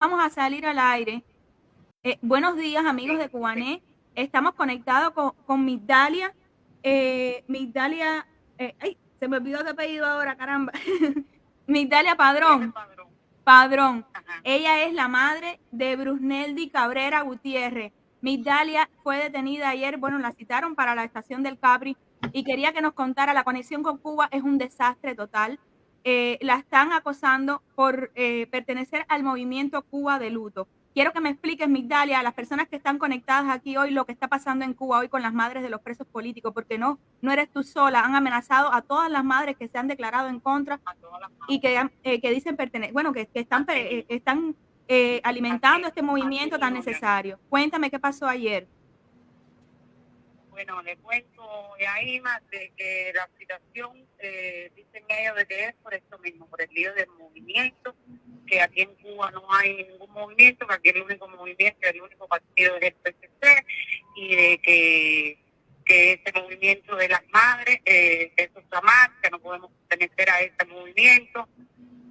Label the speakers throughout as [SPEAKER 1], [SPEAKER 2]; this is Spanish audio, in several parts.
[SPEAKER 1] vamos a salir al aire. Buenos días, amigos de Cubané. Estamos conectados con Migdalia. Migdalia, ay, se me olvidó tu apellido ahora, caramba. Migdalia Padrón. Padrón.
[SPEAKER 2] Ajá.
[SPEAKER 1] Ella es la madre de Brusneldi Cabrera Gutiérrez. Migdalia fue detenida ayer, bueno, la citaron para la estación del Capri y quería que nos contara, la conexión con Cuba es un desastre total. La están acosando por pertenecer al movimiento Cuba de luto. Quiero que me expliques, Migdalia, a las personas que están conectadas aquí hoy, lo que está pasando en Cuba hoy con las madres de los presos políticos, porque no eres tú sola. Han amenazado a todas las madres que se han declarado en contra
[SPEAKER 2] A todas las
[SPEAKER 1] y que dicen pertenecer, bueno, que están alimentando este movimiento tan necesario. Cuéntame qué pasó ayer.
[SPEAKER 2] Bueno, le cuento a Ima de que la situación, dicen ellos, de que es por esto mismo, por el lío del movimiento, que aquí en Cuba no hay ningún movimiento, que aquí el único movimiento, el único partido es el PCC, y de que ese movimiento de las madres, eso está mal, que no podemos pertenecer a ese movimiento,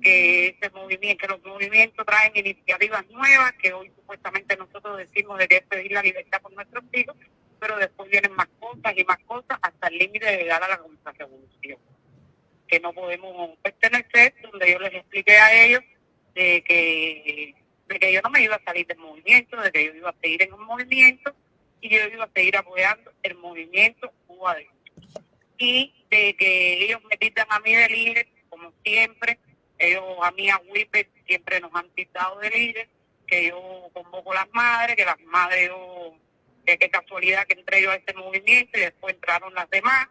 [SPEAKER 2] que ese movimiento, que los movimientos traen iniciativas nuevas, que hoy supuestamente nosotros decimos de que es pedir la libertad por nuestros hijos, pero después vienen más cosas y más cosas hasta el límite de llegar a la contrarrevolución, que no podemos pertenecer, donde yo les expliqué a ellos de que yo no me iba a salir del movimiento, de que yo iba a seguir en un movimiento y yo iba a seguir apoyando el movimiento Cuba de luto. Y de que ellos me tildan a mí de líder, como siempre, ellos a mí a Whipper siempre nos han tildado de líder, que yo convoco a las madres, que las madres yo, que qué casualidad que entré yo a este movimiento y después entraron las demás,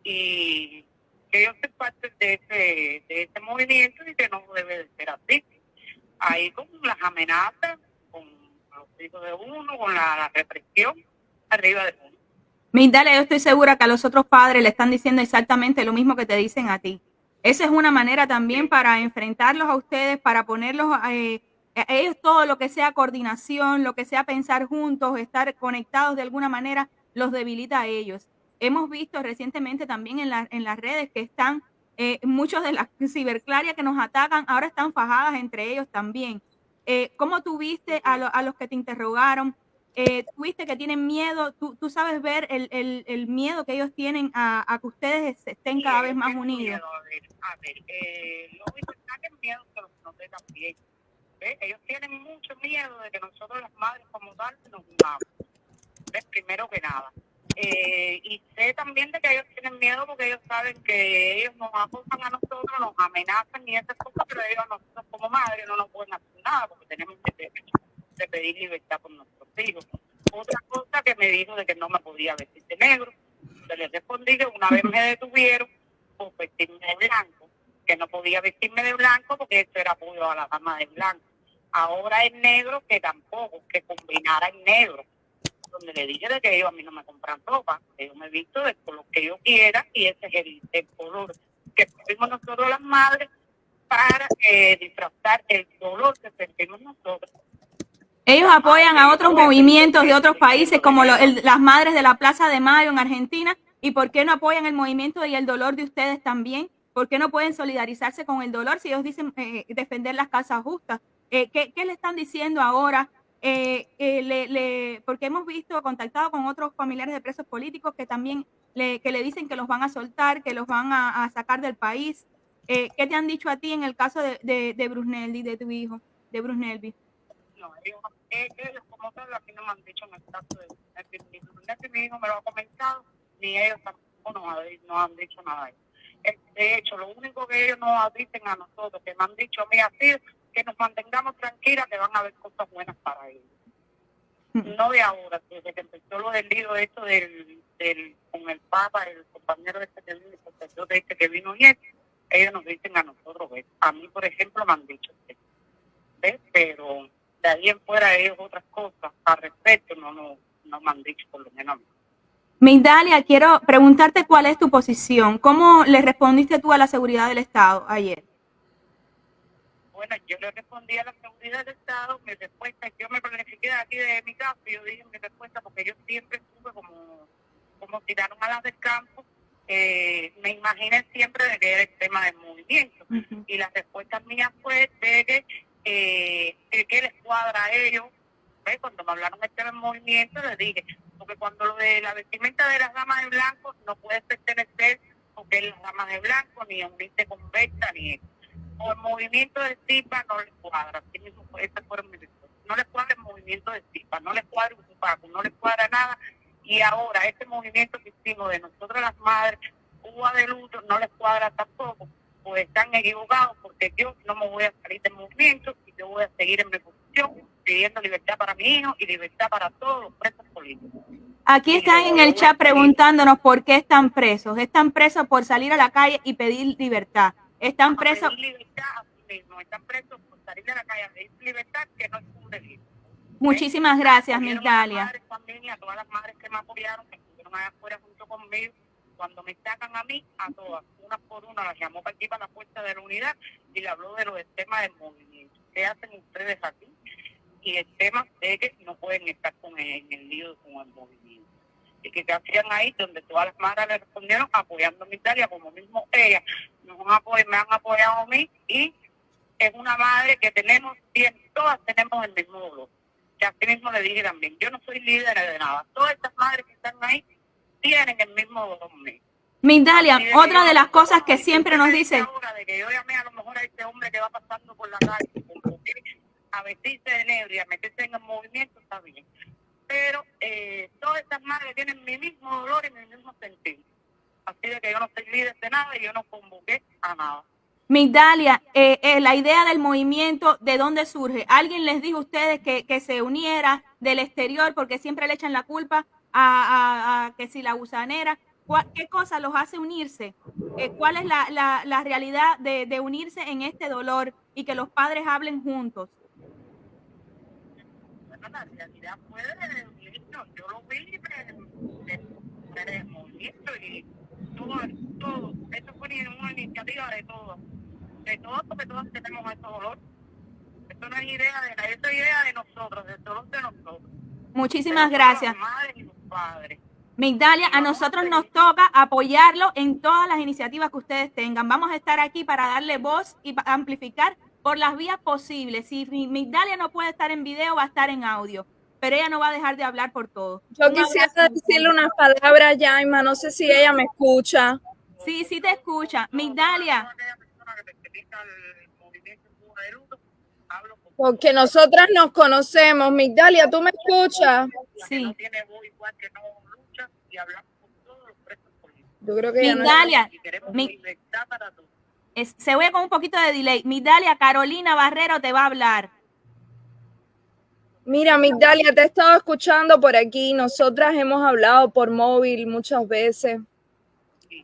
[SPEAKER 2] y que yo soy parte de ese movimiento y que no debe de ser así. Ahí con las amenazas, con los hijos de uno, con la represión arriba de uno.
[SPEAKER 1] Migdalia, yo estoy segura que a los otros padres le están diciendo exactamente lo mismo que te dicen a ti. Esa es una manera también para enfrentarlos a ustedes, para ponerlos a ellos todo lo que sea coordinación, lo que sea pensar juntos, estar conectados de alguna manera, los debilita a ellos. Hemos visto recientemente también en las redes que están muchos de las ciberclarias que nos atacan, ahora están fajadas entre ellos también. ¿Cómo tuviste a los que te interrogaron? Tuviste que tienen miedo, tú sabes ver el miedo que ellos tienen a que ustedes estén
[SPEAKER 2] Sí,
[SPEAKER 1] cada vez
[SPEAKER 2] ellos
[SPEAKER 1] más
[SPEAKER 2] tienen
[SPEAKER 1] unidos.
[SPEAKER 2] miedo, lo único que es miedo que los noté también. ¿Ves? Ellos tienen mucho miedo de que nosotros las madres como tal nos unamos, ¿ves? Primero que nada. Y sé también de que ellos tienen miedo porque ellos saben que ellos nos acosan a nosotros, nos amenazan y esas cosas, pero ellos a nosotros como madres no nos pueden hacer nada porque tenemos el derecho de pedir libertad por nuestros hijos. Otra cosa que me dijo de que no me podía vestir de negro, yo les respondí que una vez me detuvieron por vestirme de blanco, que no podía vestirme de blanco porque eso era apoyo a la dama de blanco. Ahora el negro, que tampoco, que combinara el negro, donde le dije de que ellos a mí no me compran ropa, que yo me he visto de color que yo quiera y ese es el color que pusimos nosotros las madres para disfrazar el dolor que sentimos nosotros.
[SPEAKER 1] Ellos apoyan a otros movimientos de otros países como las madres de la Plaza de Mayo en Argentina. ¿Y por qué no apoyan el movimiento y el dolor de ustedes también? ¿Por qué no pueden solidarizarse con el dolor si ellos dicen defender las causas justas? ¿Qué le están diciendo ahora? Porque hemos visto, contactado con otros familiares de presos políticos que también que le dicen que los van a soltar, que los van a sacar del país. ¿Qué te han dicho a ti en el caso de Brusnelvi, de tu hijo, de Brusnelvi?
[SPEAKER 2] No, ellos como tal, a mí no me han dicho en el caso de mi hijo me lo ha comentado, ni ellos tampoco nos han dicho nada de eso. De hecho, lo único que ellos nos dicen a nosotros, que me han dicho a mí, ha sido que nos mantengamos tranquilas, que van a haber cosas buenas para ellos. No de ahora, desde que empezó lo del lío esto con el Papa, el compañero este que vino, el sacerdote este que vino y ellos nos dicen a nosotros, ¿ves? A mí, por ejemplo, me han dicho, ¿ves? Pero de ahí en fuera ellos otras cosas al respecto no me han dicho, por lo menos.
[SPEAKER 1] Migdalia, quiero preguntarte cuál es tu posición. ¿Cómo le respondiste tú a la seguridad del Estado ayer?
[SPEAKER 2] Bueno, yo le respondí a la seguridad del Estado, mi respuesta, yo me planifiqué aquí de mi casa, y yo dije mi respuesta porque yo siempre estuve como tiraron a las del campo, me imaginé siempre de que era el tema del movimiento. Y la respuesta mía fue de que qué les cuadra a ellos. ¿Ves? Cuando me hablaron este del movimiento, les dije, porque cuando lo de la vestimenta de las damas de blanco no puedes pertenecer porque es las damas de blanco, ni a unirte con Berta, ni eso. O el movimiento de Stipa no les cuadra, así mismo estas fueron mis respuestas. No les cuadra el movimiento de Stipa, no les cuadra un Paco, no les cuadra nada. Y ahora este movimiento que hicimos de nosotras las madres, Cuba de luto, no les cuadra tampoco, pues están equivocados porque yo no me voy a salir del movimiento y yo voy a seguir en mi posición pidiendo libertad para mi hijo y libertad para todos los presos políticos.
[SPEAKER 1] Aquí están en el chat preguntándonos por qué están presos. Están presos por salir a la calle y pedir libertad. Están presos.
[SPEAKER 2] Pedir libertad a sí mismos. Están presos por salir a la calle a pedir libertad, que no es un delito.
[SPEAKER 1] Muchísimas gracias, Migdalia.
[SPEAKER 2] A todas las madres que me apoyaron, que estuvieron allá afuera junto conmigo, cuando me sacan a mí, a todas, una por una, las llamó para aquí, para la puerta de la unidad, y le habló de los temas del movimiento. ¿Qué hacen ustedes aquí? Y el tema de que no pueden estar en el lío con el movimiento. Y que hacían ahí, donde todas las madres le respondieron apoyando a Migdalia, como mismo ella me han apoyado a mí, y es una madre que tenemos, bien, todas tenemos el mismo dolor. Que así mismo le dije también, yo no soy líder de nada. Todas estas madres que están ahí tienen el mismo dolor mío.
[SPEAKER 1] Migdalia, otra de las cosas que siempre nos dice...
[SPEAKER 2] Ahora de que yo llamé a lo mejor a este hombre que va pasando por la calle, a vestirse de negro y a meterse en el movimiento, está bien. Pero todas estas madres tienen mi mismo dolor y mi mismo sentir. Así de que yo no soy líder de nada y yo no convoqué a nada.
[SPEAKER 1] Migdalia, la idea del movimiento, ¿de dónde surge? ¿Alguien les dijo a ustedes que se uniera del exterior porque siempre le echan la culpa a que si la gusanera? ¿Qué cosa los hace unirse? ¿Cuál es la realidad de unirse en este dolor y que los padres hablen juntos?
[SPEAKER 2] Bueno, la realidad fue de unirnos. Yo lo vi del movimiento y todo. Eso fue una iniciativa de todos. De todos, porque todos tenemos ese dolor. Esto no es idea de nadie, esto es idea de nosotros, de todos de nosotros.
[SPEAKER 1] Muchísimas gracias.
[SPEAKER 2] Los madres y los padres.
[SPEAKER 1] Migdalia, a nosotros nos toca apoyarlo en todas las iniciativas que ustedes tengan. Vamos a estar aquí para darle voz y amplificar por las vías posibles. Si Migdalia no puede estar en video, va a estar en audio, pero ella no va a dejar de hablar por todo.
[SPEAKER 3] Yo quisiera decirle unas palabras, Yaima, no sé si ella me escucha.
[SPEAKER 1] Sí, sí te escucha. Migdalia.
[SPEAKER 3] Porque nosotras nos conocemos. Migdalia, ¿tú me escuchas?
[SPEAKER 1] Sí.
[SPEAKER 3] Yo creo que
[SPEAKER 1] Migdalia, se oye con un poquito de delay. Migdalia, Carolina Barrero te va a hablar.
[SPEAKER 3] Mira, Migdalia, te he estado escuchando por aquí. Nosotras hemos hablado por móvil muchas veces.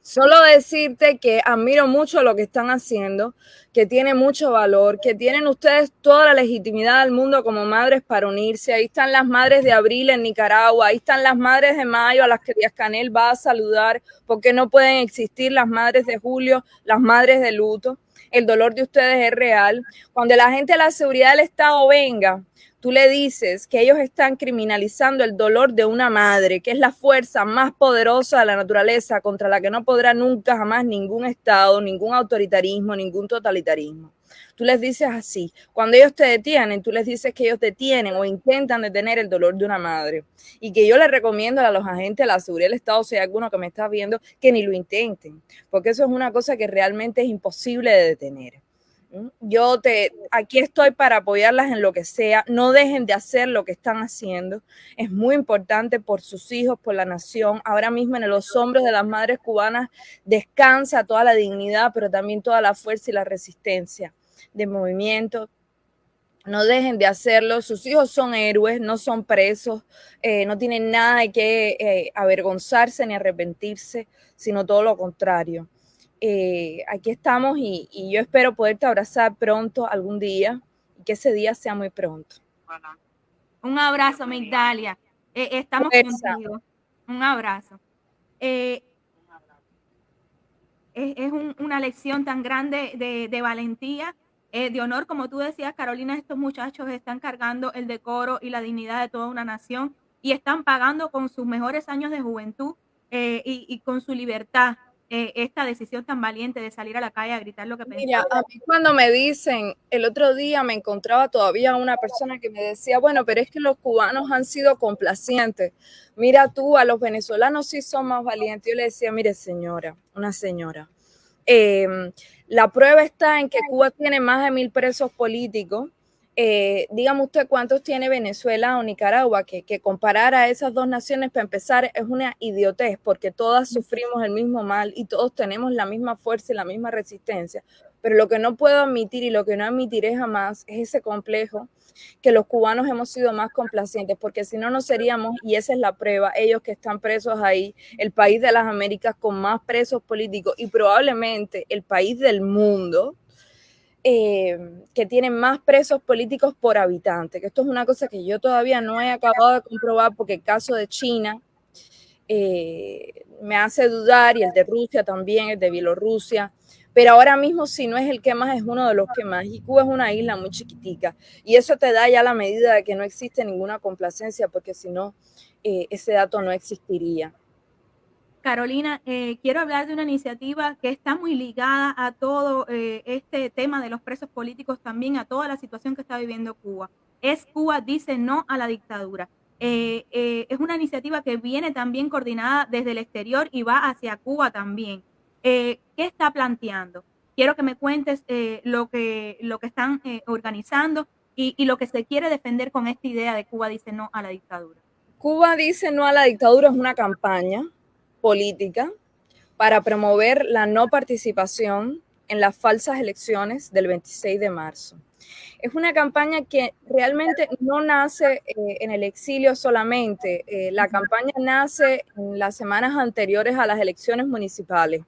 [SPEAKER 3] Solo decirte que admiro mucho lo que están haciendo, que tiene mucho valor, que tienen ustedes toda la legitimidad del mundo como madres para unirse. Ahí están las madres de abril en Nicaragua, ahí están las madres de mayo a las que Díaz Canel va a saludar, porque no pueden existir las madres de julio, las madres de luto. El dolor de ustedes es real. Cuando la gente de la seguridad del Estado venga, tú le dices que ellos están criminalizando el dolor de una madre, que es la fuerza más poderosa de la naturaleza, contra la que no podrá nunca jamás ningún Estado, ningún autoritarismo, ningún totalitarismo. Tú les dices así. Cuando ellos te detienen, tú les dices que ellos detienen o intentan detener el dolor de una madre. Y que yo les recomiendo a los agentes de la seguridad del Estado, si hay alguno que me está viendo, que ni lo intenten, porque eso es una cosa que realmente es imposible de detener. Aquí estoy para apoyarlas en lo que sea. No dejen de hacer lo que están haciendo. Es muy importante por sus hijos, por la nación. Ahora mismo en los hombros de las madres cubanas descansa toda la dignidad, pero también toda la fuerza y la resistencia del movimiento. No dejen de hacerlo. Sus hijos son héroes, no son presos, no tienen nada de que avergonzarse ni arrepentirse, sino todo lo contrario. Aquí estamos y yo espero poderte abrazar pronto algún día y que ese día sea muy pronto.
[SPEAKER 1] Un abrazo, Migdalia. Estamos contigo. Un abrazo. Es una lección tan grande de valentía, de honor, como tú decías, Carolina. Estos muchachos están cargando el decoro y la dignidad de toda una nación y están pagando con sus mejores años de juventud y con su libertad. esta decisión tan valiente de salir a la calle a gritar lo que
[SPEAKER 3] Mira,
[SPEAKER 1] pensaba?
[SPEAKER 3] a mí cuando me dicen, el otro día me encontraba todavía una persona que me decía, bueno, pero es que los cubanos han sido complacientes. Mira tú, a los venezolanos sí son más valientes. Yo le decía, mire señora, una señora, la prueba está en que Cuba tiene más de 1.000 presos políticos. Dígame usted cuántos tiene Venezuela o Nicaragua, que comparar a esas dos naciones para empezar es una idiotez, porque todas sufrimos el mismo mal y todos tenemos la misma fuerza y la misma resistencia. Pero lo que no puedo admitir y lo que no admitiré jamás es ese complejo que los cubanos hemos sido más complacientes, porque si no, no seríamos, y esa es la prueba, ellos que están presos ahí, el país de las Américas con más presos políticos y probablemente el país del mundo que tiene más presos políticos por habitante, que esto es una cosa que yo todavía no he acabado de comprobar porque el caso de China me hace dudar y el de Rusia también, el de Bielorrusia, pero ahora mismo si no es el que más, es uno de los que más. Y Cuba es una isla muy chiquitica y eso te da ya la medida de que no existe ninguna complacencia, porque si no, ese dato no existiría.
[SPEAKER 1] Carolina, quiero hablar de una iniciativa que está muy ligada a todo este tema de los presos políticos, también a toda la situación que está viviendo Cuba. Es Cuba dice no a la dictadura. Es una iniciativa que viene también coordinada desde el exterior y va hacia Cuba también. ¿Qué está planteando? Quiero que me cuentes lo que están organizando y lo que se quiere defender con esta idea de Cuba dice no a la dictadura.
[SPEAKER 3] Cuba dice no a la dictadura es una campaña política para promover la no participación en las falsas elecciones del 26 de marzo. Es una campaña que realmente no nace en el exilio solamente. La campaña nace en las semanas anteriores a las elecciones municipales,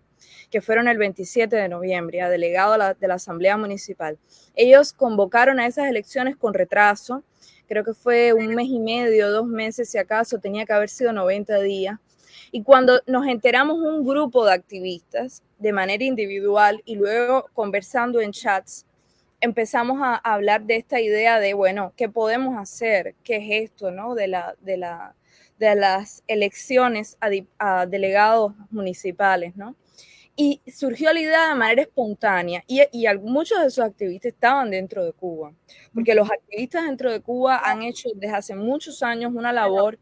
[SPEAKER 3] que fueron el 27 de noviembre, a delegado de la Asamblea Municipal. Ellos convocaron a esas elecciones con retraso, creo que fue 1 mes y medio, 2 meses si acaso, tenía que haber sido 90 días. Y cuando nos enteramos un grupo de activistas de manera individual y luego conversando en chats, empezamos a hablar de esta idea de, bueno, ¿qué podemos hacer? ¿Qué es esto, no? De las elecciones a delegados municipales, ¿no? Y surgió la idea de manera espontánea y muchos de esos activistas estaban dentro de Cuba, porque los activistas dentro de Cuba han hecho desde hace muchos años una labor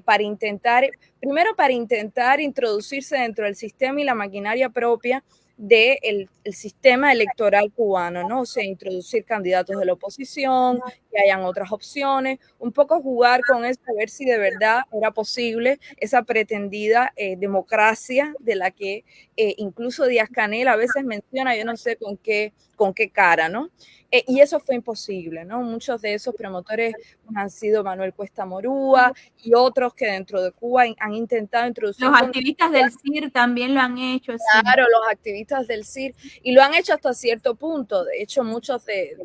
[SPEAKER 3] para intentar, primero para intentar introducirse dentro del sistema y la maquinaria propia del sistema electoral cubano, ¿no? O sea, introducir candidatos de la oposición, que hayan otras opciones, un poco jugar con eso, a ver si de verdad era posible esa pretendida democracia de la que incluso Díaz-Canel a veces menciona, yo no sé con qué cara, ¿no? Y eso fue imposible, ¿no? Muchos de esos promotores han sido Manuel Cuesta Morúa y otros que dentro de Cuba han intentado introducir.
[SPEAKER 1] Los activistas del CIR también lo han hecho.
[SPEAKER 3] Claro, los activistas del CIR, y lo han hecho hasta cierto punto. De hecho, muchos de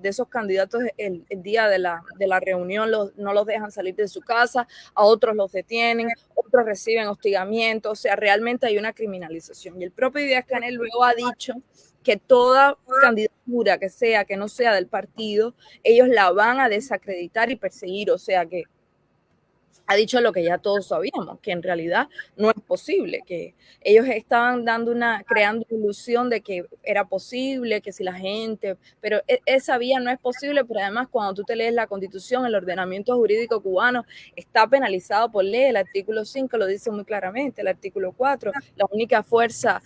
[SPEAKER 3] esos candidatos el día de la reunión no los dejan salir de su casa, a otros los detienen, otros reciben hostigamiento, o sea, realmente hay una criminalización. Y el propio Díaz-Canel luego ha dicho que toda candidatura que no sea del partido, ellos la van a desacreditar y perseguir, o sea que ha dicho lo que ya todos sabíamos, que en realidad no es posible, que ellos estaban creando ilusión de que era posible, que si la gente, pero esa vía no es posible, pero además cuando tú te lees la Constitución, el ordenamiento jurídico cubano está penalizado por ley, el artículo 5 lo dice muy claramente, el artículo 4, la única fuerza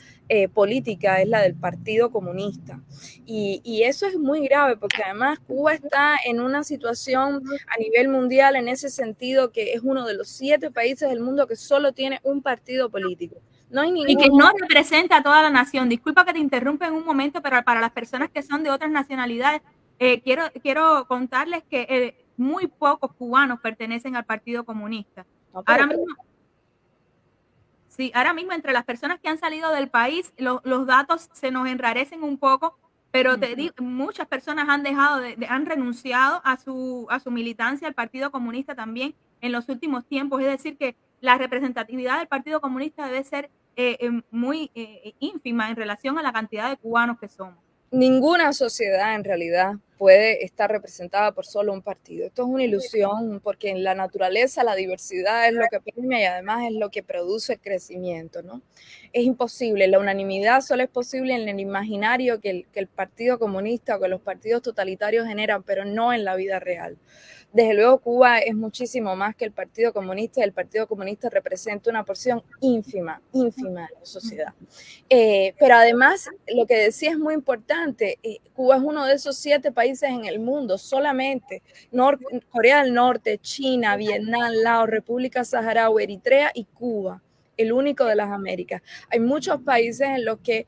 [SPEAKER 3] política es la del Partido Comunista. Y eso es muy grave, porque además Cuba está en una situación a nivel mundial en ese sentido que es uno de los 7 países del mundo que solo tiene un partido político. No hay ningún...
[SPEAKER 1] Y que no representa a toda la nación. Disculpa que te interrumpa en un momento, pero para las personas que son de otras nacionalidades, quiero contarles que muy pocos cubanos pertenecen al Partido Comunista. No, ahora mismo entre las personas que han salido del país, los datos se nos enrarecen un poco, pero te digo, muchas personas han renunciado a su militancia al Partido Comunista también en los últimos tiempos. Es decir, que la representatividad del Partido Comunista debe ser muy ínfima en relación a la cantidad de cubanos que somos.
[SPEAKER 3] Ninguna sociedad en realidad puede estar representada por solo un partido. Esto es una ilusión porque en la naturaleza la diversidad es lo que premia y además es lo que produce el crecimiento, ¿no? Es imposible, la unanimidad solo es posible en el imaginario que el Partido Comunista o que los partidos totalitarios generan, pero no en la vida real. Desde luego Cuba es muchísimo más que el Partido Comunista y el Partido Comunista representa una porción ínfima de la sociedad. Pero además, lo que decía es muy importante, Cuba es uno de esos 7 países en el mundo, solamente Corea del Norte, China, Vietnam, Laos, República Saharaui, Eritrea y Cuba, el único de las Américas. Hay muchos países en los que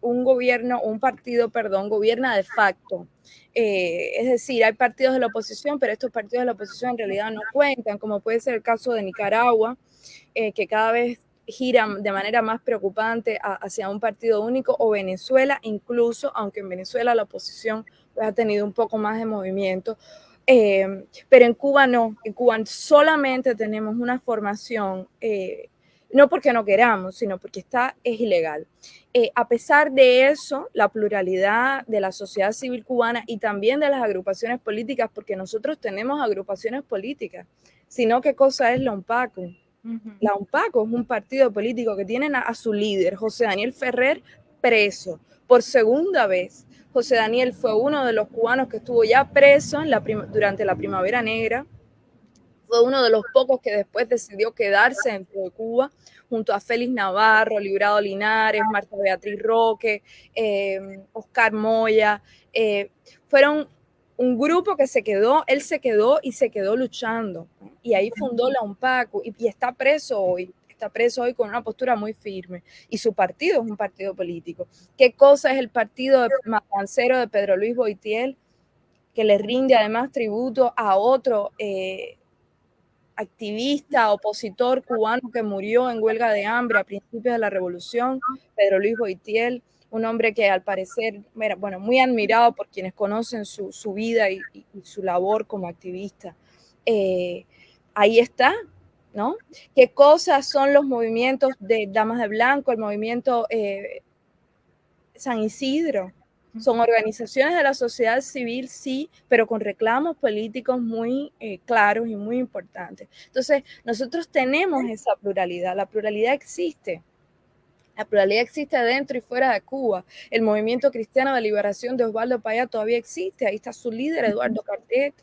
[SPEAKER 3] un partido gobierna de facto. Es decir, hay partidos de la oposición, pero estos partidos de la oposición en realidad no cuentan, como puede ser el caso de Nicaragua, que cada vez giran de manera más preocupante hacia un partido único, o Venezuela incluso, aunque en Venezuela la oposición pues, ha tenido un poco más de movimiento, pero en Cuba no, en Cuba solamente tenemos una formación, no porque no queramos, sino porque es ilegal. A pesar de eso, la pluralidad de la sociedad civil cubana y también de las agrupaciones políticas, porque nosotros tenemos agrupaciones políticas, sino qué cosa es la UNPACU. La UNPACU es un partido político que tienen a su líder, José Daniel Ferrer, preso por segunda vez. José Daniel fue uno de los cubanos que estuvo ya preso durante la Primavera Negra. Fue uno de los pocos que después decidió quedarse dentro de Cuba, junto a Félix Navarro, Librado Linares, Marta Beatriz Roque, Oscar Moya. Fueron un grupo que él se quedó y se quedó luchando. Y ahí fundó la UNPACU y está preso hoy. Está preso hoy con una postura muy firme. Y su partido es un partido político. ¿Qué cosa es el partido matancero de Pedro Luis Boitiel, que le rinde además tributo a otro activista, opositor cubano que murió en huelga de hambre a principios de la revolución, Pedro Luis Boitiel, un hombre que al parecer era, bueno, muy admirado por quienes conocen su vida y su labor como activista. Ahí está, ¿no? ¿Qué cosas son los movimientos de Damas de Blanco, el movimiento San Isidro? Son organizaciones de la sociedad civil, sí, pero con reclamos políticos muy claros y muy importantes. Entonces, nosotros tenemos esa pluralidad. La pluralidad existe. La pluralidad existe dentro y fuera de Cuba. El movimiento cristiano de liberación de Osvaldo Payá todavía existe. Ahí está su líder, Eduardo Cartet.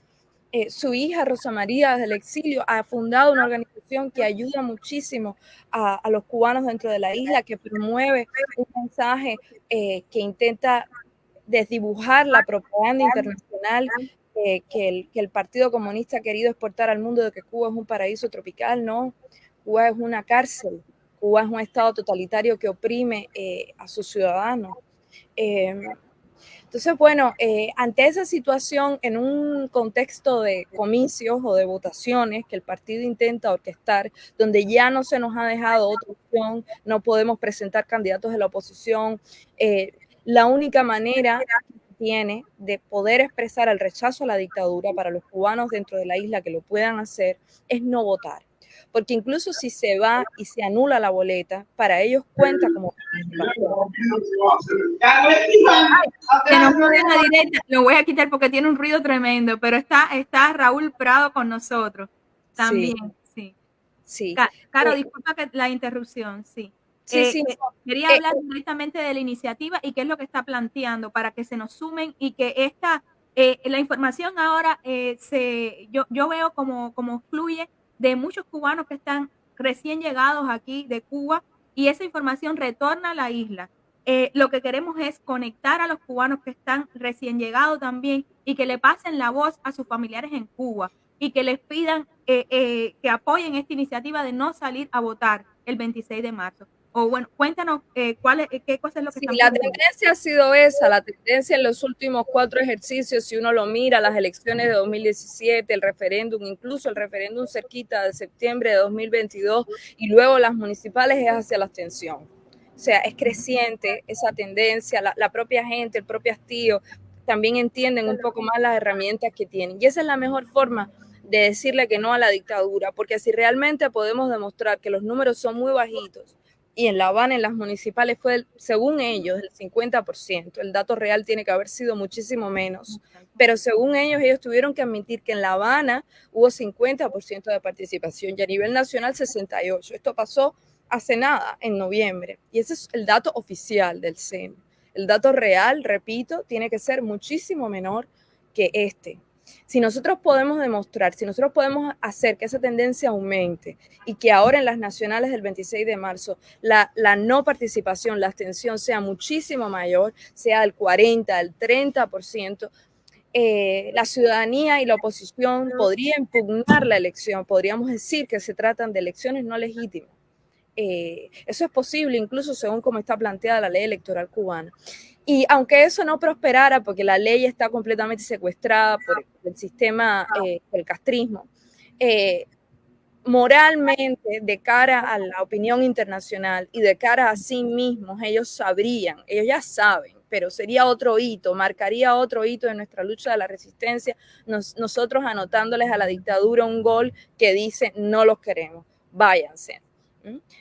[SPEAKER 3] Su hija, Rosa María, desde el exilio, ha fundado una organización que ayuda muchísimo a los cubanos dentro de la isla, que promueve un mensaje que intenta desdibujar la propaganda internacional que el Partido Comunista ha querido exportar al mundo de que Cuba es un paraíso tropical. No, Cuba es una cárcel, Cuba es un estado totalitario que oprime a sus ciudadanos. Entonces, bueno, ante esa situación, en un contexto de comicios o de votaciones que el partido intenta orquestar, donde ya no se nos ha dejado otra opción, no podemos presentar candidatos de la oposición, la única manera que tiene de poder expresar el rechazo a la dictadura para los cubanos dentro de la isla que lo puedan hacer es no votar. Porque incluso si se va y se anula la boleta, para ellos cuenta como
[SPEAKER 1] lo voy a quitar porque tiene un ruido tremendo, pero está Raúl Prado con nosotros también. Sí. Caro, disculpa que la interrupción, sí. Quería hablar directamente de la iniciativa y qué es lo que está planteando para que se nos sumen y que la información ahora yo veo como fluye de muchos cubanos que están recién llegados aquí de Cuba y esa información retorna a la isla. Lo que queremos es conectar a los cubanos que están recién llegados también y que le pasen la voz a sus familiares en Cuba y que les pidan que apoyen esta iniciativa de no salir a votar el 26 de marzo. O bueno, cuéntanos qué cosa es lo que están
[SPEAKER 3] la tendencia ha sido esa, la tendencia en los últimos 4 ejercicios, si uno lo mira, las elecciones de 2017, el referéndum, incluso el referéndum cerquita de septiembre de 2022 y luego las municipales, es hacia la abstención. O sea, es creciente esa tendencia, la propia gente, el propio hastío, también entienden un poco más las herramientas que tienen. Y esa es la mejor forma de decirle que no a la dictadura, porque si realmente podemos demostrar que los números son muy bajitos, y en La Habana, en las municipales, fue, según ellos, el 50%. El dato real tiene que haber sido muchísimo menos. Pero según ellos tuvieron que admitir que en La Habana hubo 50% de participación y a nivel nacional 68%. Esto pasó hace nada, en noviembre. Y ese es el dato oficial del CEN. El dato real, repito, tiene que ser muchísimo menor que este. Si nosotros podemos demostrar, si nosotros podemos hacer que esa tendencia aumente y que ahora en las nacionales del 26 de marzo la no participación, la abstención sea muchísimo mayor, sea del 40, del 30%, la ciudadanía y la oposición podría impugnar la elección, podríamos decir que se tratan de elecciones no legítimas. Eso es posible incluso según cómo está planteada la ley electoral cubana. Y aunque eso no prosperara, porque la ley está completamente secuestrada por el sistema del castrismo, moralmente, de cara a la opinión internacional y de cara a sí mismos, ellos sabrían, ellos ya saben, pero sería otro hito, marcaría otro hito de nuestra lucha de la resistencia, nosotros anotándoles a la dictadura un gol que dice no los queremos, váyanse.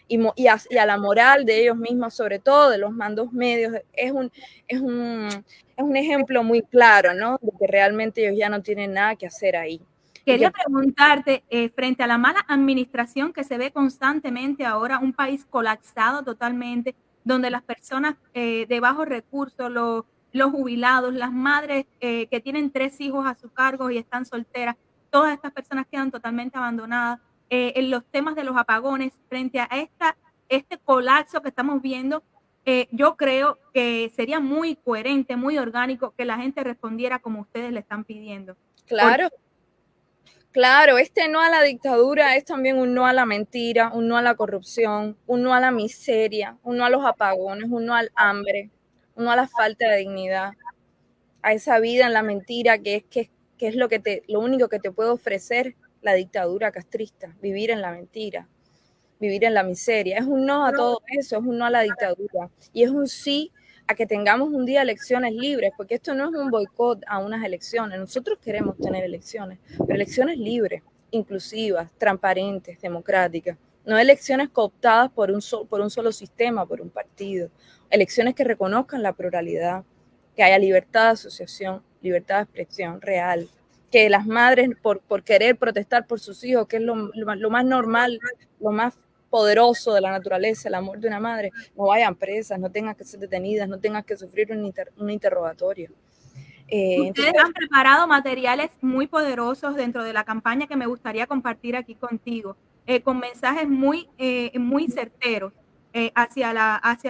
[SPEAKER 3] Y a la moral de ellos mismos, sobre todo de los mandos medios, es un ejemplo muy claro, ¿no? De que realmente ellos ya no tienen nada que hacer ahí.
[SPEAKER 1] Quería preguntarte, frente a la mala administración que se ve constantemente ahora, un país colapsado totalmente, donde las personas de bajos recursos, los jubilados, las madres que tienen 3 hijos a su cargo y están solteras, todas estas personas quedan totalmente abandonadas. En los temas de los apagones, frente a este colapso que estamos viendo, yo creo que sería muy coherente, muy orgánico que la gente respondiera como ustedes le están pidiendo.
[SPEAKER 3] Claro. Claro, este no a la dictadura es también un no a la mentira, un no a la corrupción, un no a la miseria, un no a los apagones, un no al hambre, un no a la falta de dignidad, a esa vida en la mentira que es lo único que te puede ofrecer la dictadura castrista, vivir en la mentira, vivir en la miseria. Es un no a todo eso, es un no a la dictadura y es un sí a que tengamos un día elecciones libres, porque esto no es un boicot a unas elecciones. Nosotros queremos tener elecciones, pero elecciones libres, inclusivas, transparentes, democráticas. No elecciones cooptadas por un solo sistema, por un partido. Elecciones que reconozcan la pluralidad, que haya libertad de asociación, libertad de expresión real, que las madres por querer protestar por sus hijos, que es lo más normal, lo más poderoso de la naturaleza, el amor de una madre, no vayan presas, no tengan que ser detenidas, no tengan que sufrir un interrogatorio.
[SPEAKER 1] Ustedes han preparado materiales muy poderosos dentro de la campaña que me gustaría compartir aquí contigo, con mensajes muy certeros hacia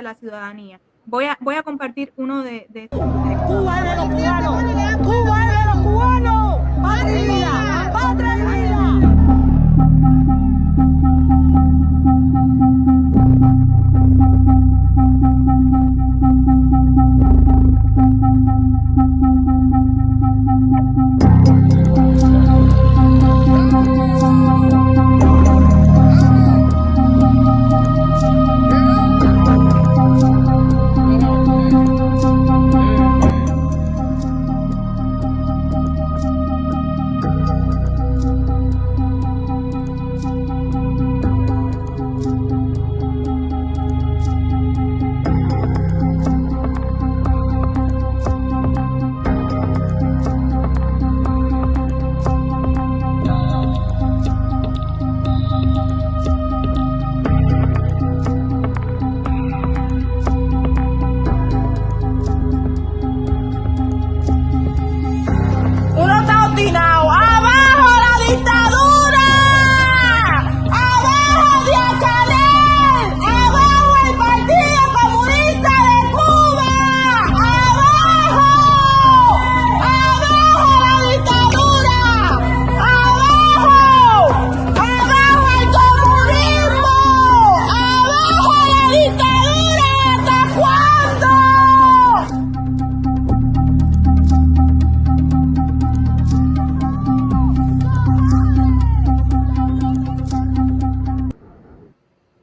[SPEAKER 1] la ciudadanía. Voy a compartir uno de estos.
[SPEAKER 4] Cuba es de los cubanos, Cuba es de los cubanos, patria y vida, patria y vida.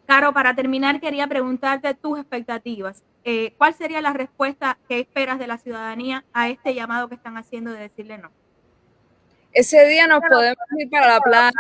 [SPEAKER 1] Caro, para terminar, quería preguntarte tus expectativas. ¿Cuál sería la respuesta que esperas de la ciudadanía a este llamado que están haciendo de decirle no?
[SPEAKER 3] Ese día nos podemos ir para la playa,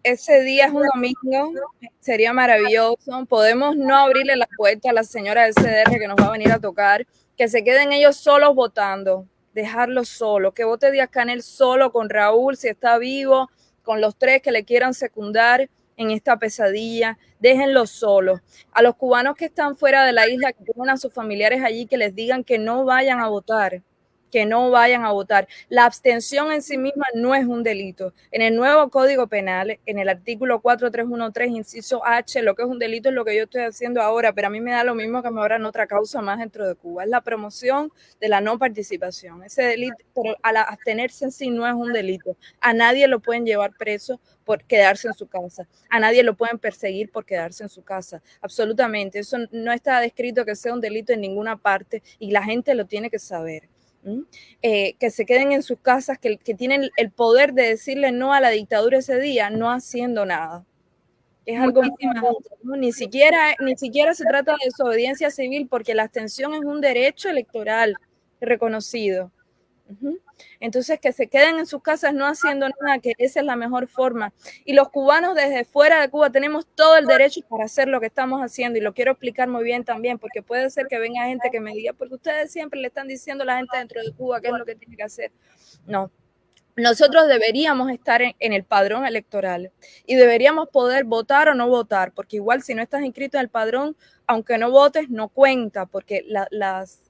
[SPEAKER 3] Ese día es un domingo, sería maravilloso. Podemos no abrirle la puerta a la señora del CDR que nos va a venir a tocar, que se queden ellos solos votando, dejarlos solos, que vote Díaz-Canel solo con Raúl si está vivo, con los 3 que le quieran secundar en esta pesadilla, déjenlos solos. A los cubanos que están fuera de la isla, que tengan a sus familiares allí, que les digan que no vayan a votar, que no vayan a votar. La abstención en sí misma no es un delito. En el nuevo Código Penal, en el artículo 4313, inciso H, lo que es un delito es lo que yo estoy haciendo ahora, pero a mí me da lo mismo que me abran otra causa más dentro de Cuba. Es la promoción de la no participación. Ese delito, pero al abstenerse en sí no es un delito. A nadie lo pueden llevar preso por quedarse en su casa. A nadie lo pueden perseguir por quedarse en su casa. Absolutamente. Eso no está descrito que sea un delito en ninguna parte y la gente lo tiene que saber. Que se queden en sus casas, que tienen el poder de decirle no a la dictadura ese día, no haciendo nada. Es algo muy importante, ¿no? Ni siquiera se trata de desobediencia civil, porque la abstención es un derecho electoral reconocido. Entonces, que se queden en sus casas no haciendo nada, que esa es la mejor forma. Y los cubanos desde fuera de Cuba tenemos todo el derecho para hacer lo que estamos haciendo, y lo quiero explicar muy bien también, porque puede ser que venga gente que me diga, porque ustedes siempre le están diciendo a la gente dentro de Cuba qué es lo que tiene que hacer. No. Nosotros deberíamos estar en el padrón electoral y deberíamos poder votar o no votar, porque igual si no estás inscrito en el padrón, aunque no votes, no cuenta, porque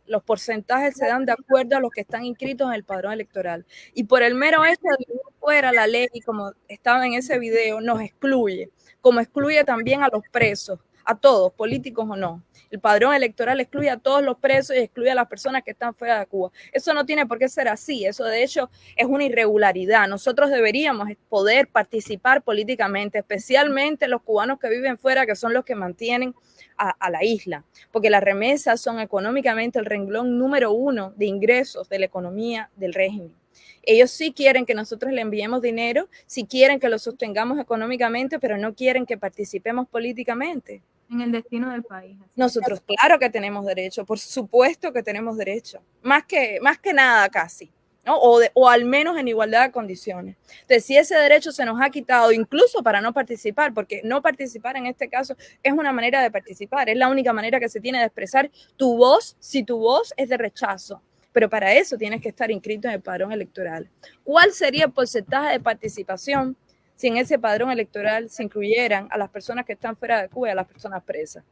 [SPEAKER 3] los porcentajes se dan de acuerdo a los que están inscritos en el padrón electoral. Y por el mero hecho de que fuera la ley, como estaba en ese video, nos excluye, como excluye también a los presos, a todos, políticos o no. El padrón electoral excluye a todos los presos y excluye a las personas que están fuera de Cuba. Eso no tiene por qué ser así. Eso, de hecho, es una irregularidad. Nosotros deberíamos poder participar políticamente, especialmente los cubanos que viven fuera, que son los que mantienen a la isla, porque las remesas son económicamente el renglón número 1 de ingresos de la economía del régimen. Ellos sí quieren que nosotros le enviemos dinero, sí quieren que lo sostengamos económicamente, pero no quieren que participemos políticamente.
[SPEAKER 1] En el destino del país.
[SPEAKER 3] Nosotros, claro que tenemos derecho, por supuesto que tenemos derecho, más que nada casi, ¿no? O al menos en igualdad de condiciones. Entonces, si ese derecho se nos ha quitado, incluso para no participar, porque no participar en este caso es una manera de participar, es la única manera que se tiene de expresar tu voz, si tu voz es de rechazo. Pero para eso tienes que estar inscrito en el padrón electoral. ¿Cuál sería el porcentaje de participación si en ese padrón electoral se incluyeran a las personas que están fuera de Cuba y a las personas presas?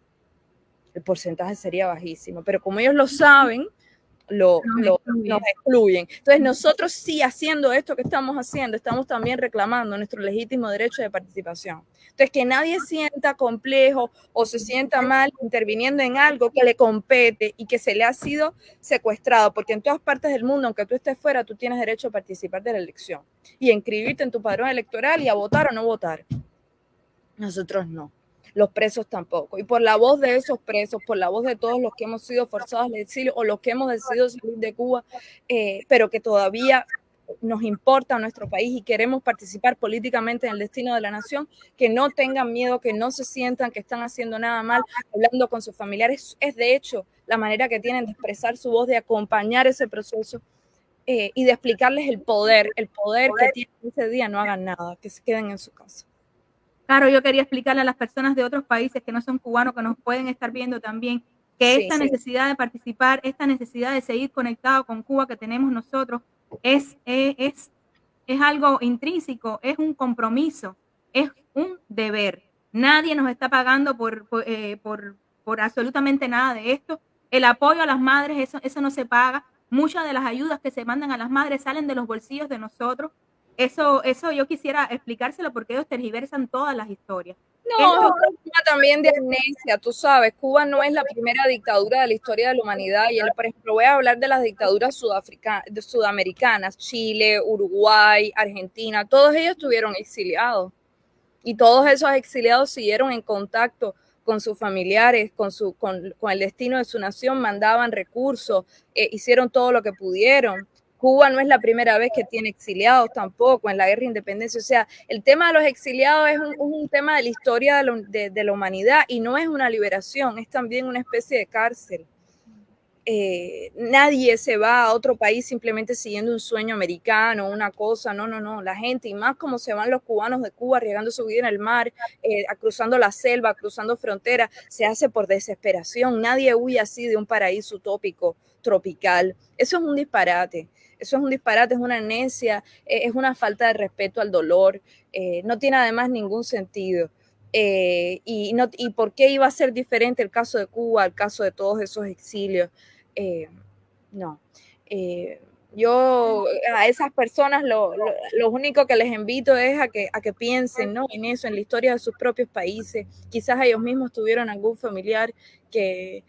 [SPEAKER 3] El porcentaje sería bajísimo, pero como ellos lo saben, nos excluyen. Entonces nosotros sí, haciendo esto que estamos haciendo, estamos también reclamando nuestro legítimo derecho de participación. Entonces, que nadie sienta complejo o se sienta mal interviniendo en algo que le compete y que se le ha sido secuestrado, porque en todas partes del mundo, aunque tú estés fuera, tú tienes derecho a participar de la elección y a inscribirte en tu padrón electoral y a votar o no votar. Nosotros no. Los presos tampoco. Y por la voz de esos presos, por la voz de todos los que hemos sido forzados al exilio o los que hemos decidido salir de Cuba, pero que todavía nos importa nuestro país y queremos participar políticamente en el destino de la nación, que no tengan miedo, que no se sientan que están haciendo nada mal, hablando con sus familiares. Es de hecho la manera que tienen de expresar su voz, de acompañar ese proceso y de explicarles el poder que tienen ese día. No hagan nada, que se queden en su casa.
[SPEAKER 1] Claro, yo quería explicarle a las personas de otros países que no son cubanos, que nos pueden estar viendo también, que esta necesidad de participar, esta necesidad de seguir conectado con Cuba que tenemos nosotros, es algo intrínseco, es un compromiso, es un deber. Nadie nos está pagando por absolutamente nada de esto. El apoyo a las madres, eso no se paga. Muchas de las ayudas que se mandan a las madres salen de los bolsillos de nosotros. Eso yo quisiera explicárselo porque ellos tergiversan todas las historias.
[SPEAKER 3] No, es un tema también de amnesia, tú sabes, Cuba no es la primera dictadura de la historia de la humanidad y, por ejemplo, voy a hablar de las dictaduras sudamericanas, Chile, Uruguay, Argentina, todos ellos estuvieron exiliados y todos esos exiliados siguieron en contacto con sus familiares, con el destino de su nación, mandaban recursos, hicieron todo lo que pudieron. Cuba no es la primera vez que tiene exiliados tampoco en la guerra de independencia. O sea, el tema de los exiliados es un tema de la historia de la humanidad y no es una liberación, es también una especie de cárcel. Nadie se va a otro país simplemente siguiendo un sueño americano, una cosa, no, la gente, y más como se van los cubanos de Cuba arriesgando su vida en el mar, cruzando la selva, cruzando fronteras, se hace por desesperación. Nadie huye así de un paraíso utópico, tropical. Eso es un disparate. Eso es un disparate, es una necia, es una falta de respeto al dolor, no tiene además ningún sentido. ¿Y por qué iba a ser diferente el caso de Cuba, el caso de todos esos exilios? No. Yo a esas personas lo único que les invito es a que piensen, ¿no?, en eso, en la historia de sus propios países. Quizás ellos mismos tuvieron algún familiar que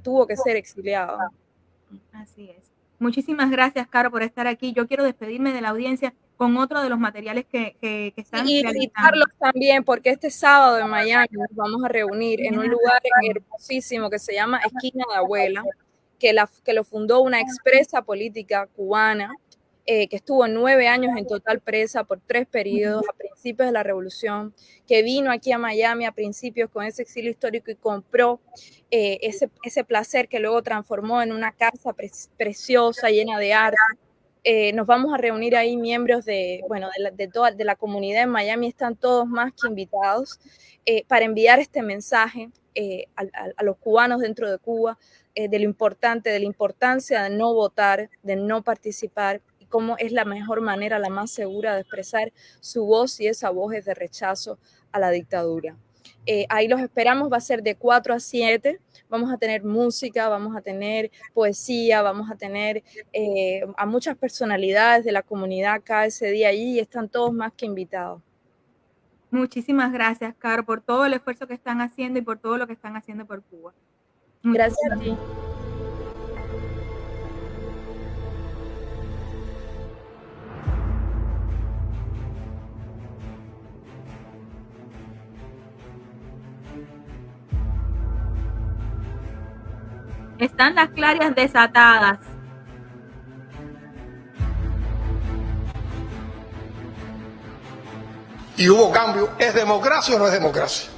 [SPEAKER 3] tuvo que ser exiliado.
[SPEAKER 1] Así es. Muchísimas gracias, Caro, por estar aquí. Yo quiero despedirme de la audiencia con otro de los materiales que están
[SPEAKER 3] Y
[SPEAKER 1] realizando.
[SPEAKER 3] invitarlos también, porque este sábado en Miami nos vamos a reunir en un lugar hermosísimo que se llama Esquina de Abuela, que lo fundó una expresa política cubana, que estuvo 9 años en total presa por 3 periodos a principios de la revolución, que vino aquí a Miami a principios con ese exilio histórico y compró ese placer que luego transformó en una casa preciosa, llena de arte. Nos vamos a reunir ahí miembros de la comunidad en Miami, están todos más que invitados para enviar este mensaje a los cubanos dentro de Cuba de la importancia de no votar, de no participar, y cómo es la mejor manera, la más segura de expresar su voz, y esa voz es de rechazo a la dictadura. Ahí los esperamos, va a ser de 4 a 7, vamos a tener música, vamos a tener poesía, vamos a tener a muchas personalidades de la comunidad acá ese día allí, y están todos más que invitados.
[SPEAKER 1] Muchísimas gracias, Caro, por todo el esfuerzo que están haciendo y por todo lo que están haciendo por Cuba.
[SPEAKER 3] Gracias a ti.
[SPEAKER 1] Están las clarias desatadas.
[SPEAKER 5] Y hubo cambio. ¿Es democracia o no es democracia?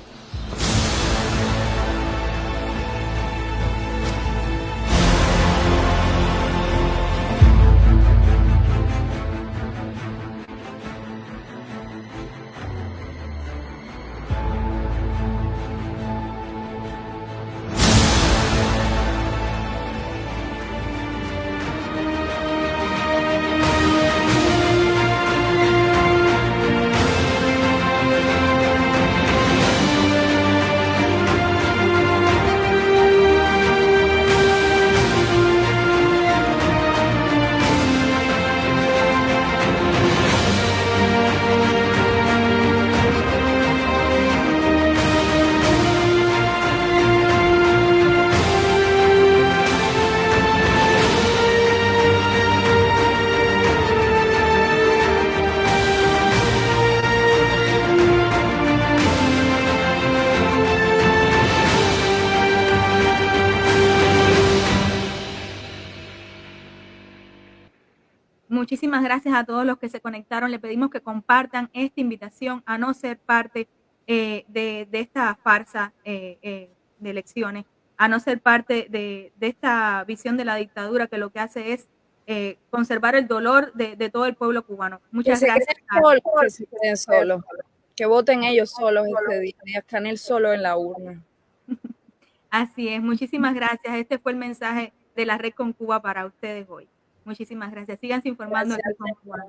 [SPEAKER 1] Muchísimas gracias a todos los que se conectaron. Le pedimos que compartan esta invitación a no ser parte de esta farsa de elecciones, a no ser parte de esta visión de la dictadura que lo que hace es conservar el dolor de todo el pueblo cubano. Muchas gracias.
[SPEAKER 3] Que se queden solos, que voten ellos solos este día, y Canel solo en la urna.
[SPEAKER 1] Así es, muchísimas gracias. Este fue el mensaje de la Red con Cuba para ustedes hoy. Muchísimas gracias. Síganse informando aquí con Cuba.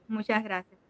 [SPEAKER 1] Muchas gracias.